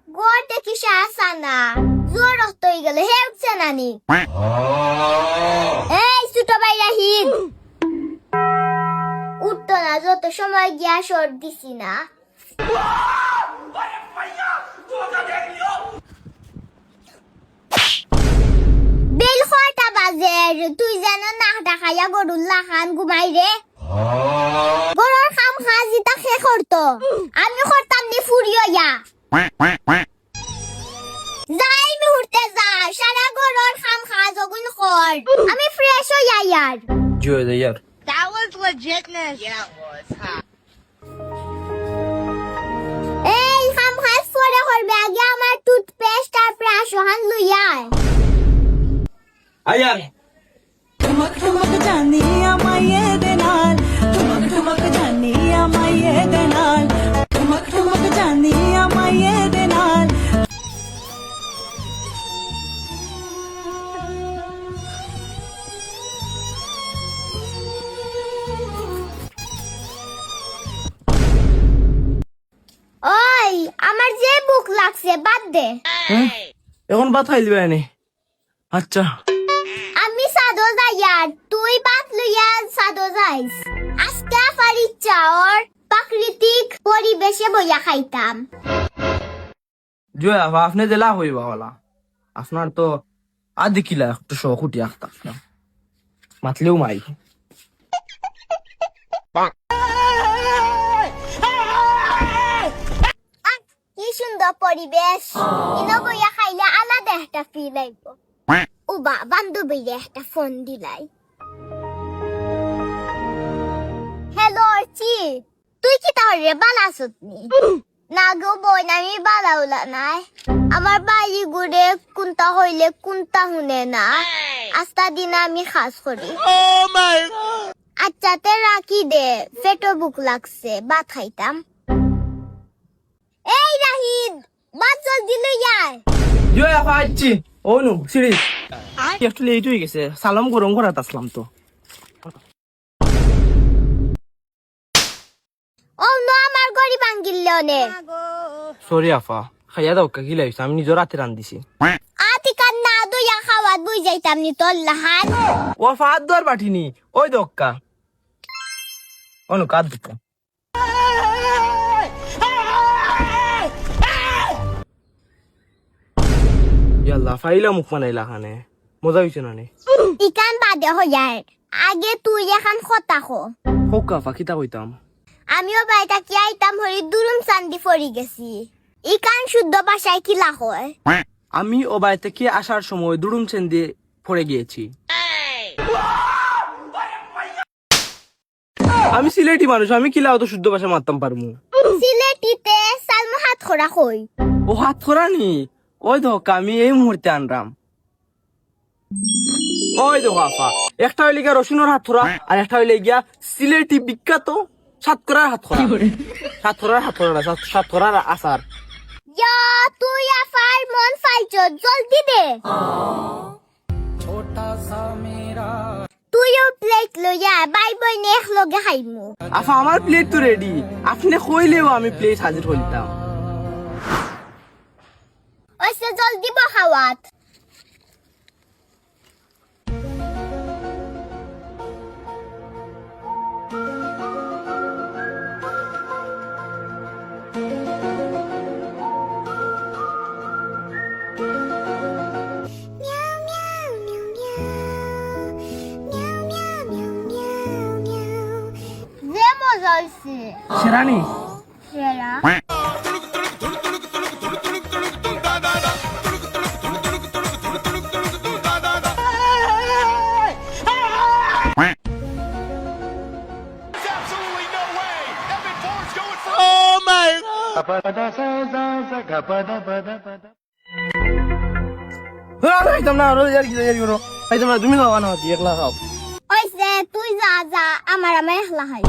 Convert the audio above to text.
গোয়াতে কি আসা না জোর রক্ত হয়ে গেল হে উঠছে নানি এই ছোট ভাই রাহিদ উঠতো না যত সময় গিয়া সর দিছি না বেল কয়টা বাজে তুই যেন নাক ডাকাইয়া গরুল্লা খান ঘুমাই রে গরুর খাম খাজি তা খে করতো আমি করতাম নি ফুরিও ইয়া যাই মুহূর্তে যা সারা গরুর খাম খাজ ওগুন কর আমি ফ্রেশ হইয়া ইয়ার জয় দে ইয়ার That was legitness. Yeah, it was. Huh? এই খাম খাজ পরে করবে আগে আমার টুথপেস্ট আর ব্রাশ হান লইয়া আয়ার ठुमक ठुमक जानी आमाये दे नाल ठुमक ठुमक जानी आमाये दे नाल ठुमक ठुमक जानी आमाये दे नाल ওই আমার যে বুক লাগছে বাদ দে এখন ভাত খাই দিবে নি আচ্ছা আমি সাদো যাইয়ার তুই বাদ লইয়া সাদো যাইস আজকে আমার ইচ্ছা ওর প্রাকৃতিক পরিবেশে বইয়া খাইতাম জয় আফা আপনি দিলা হইবা ওলা আপনার তো আধি কিলা একটু শখ উঠি আখতা মাতলেও মাই কি সুন্দর পরিবেশ ইনো বইয়া খাইলে আলাদা একটা ফিল আইব উবা বান্ধবীরে একটা ফোন দিলাই হ্যালো অর্চি তুই কি তাহলে বালা আসতনি না গো বই আমি বালা উলা নাই আমার বাড়ি ঘুরে কোনটা হইলে কোনটা শুনে না আস্তা দিন আমি খাস করি আচ্ছা তে রাখি দে পেটো বুক লাগছে ভাত খাইতাম এই রাহিদ ভাত জলদি লইয়া আয় জয় আফা আচ্ছি ও নু সিঁড়ি একটু লেট হয়ে গেছে সালাম গরম করাত আসলাম তো ও নো আমার গড়ি ভাঙ্গিলে অনেক সরি আফা খাইয়া দাও কা গিলা হইছে আমি নিজের রাতে রান্ধিছি আতিকার না দইয়া খাওয়াত বুঝ যাইতাম নি তোর লাহান ও আফা হাত ধোয়ার পাঠিনি ওই দক্কা অনু কাঁদ দিতা ইয়াল্লা ফাইলা মুখ মানাইলা খানে মজা হইছে না নে ইকান বাদে হইয়ার আগে তুই এখন কথা কো হোক আফা কিতা কইতাম আমিও বাইটা কি আইতাম হরি দুরুম চান্দি ফরি গেছি ইকান শুদ্ধ ভাষায় কি লাখ হয় আমি ও বাড়ি থেকে আসার সময় দুড়ুম সেন দিয়ে পড়ে গিয়েছি আমি সিলেটি মানুষ আমি কিলা অত শুদ্ধ ভাষা মারতাম পারমু সিলেটিতে সালমা হাত খোরা কই ও হাত খোরানি ওই দেখো আমি এই মুহূর্তে আনরাম ওই দেখো আফা একটা হইলে গিয়া রসুনের হাত খোরা আর একটা হইলে গিয়া সিলেটি বিখ্যাত সাতকরার হাত খোরা সাতকরার হাত খোরা সাতকরার আচার ইয়া তুই আফার মন ফাইছ জলদি দে তুইও প্লেট লইয়া বাই বই নে এক লগে খাইমু আফা আমার প্লেট তো রেডি আপনি কইলেও আমি প্লেট হাজির হইতাম ওইসে জলদি বহাওয়াত যে মজা হইছে সেরানি সেরা খাইতাম না খাইতাম না তুমি খাওয়া না একলা খাও ওইসে তুই যা যা আমার একলা খাই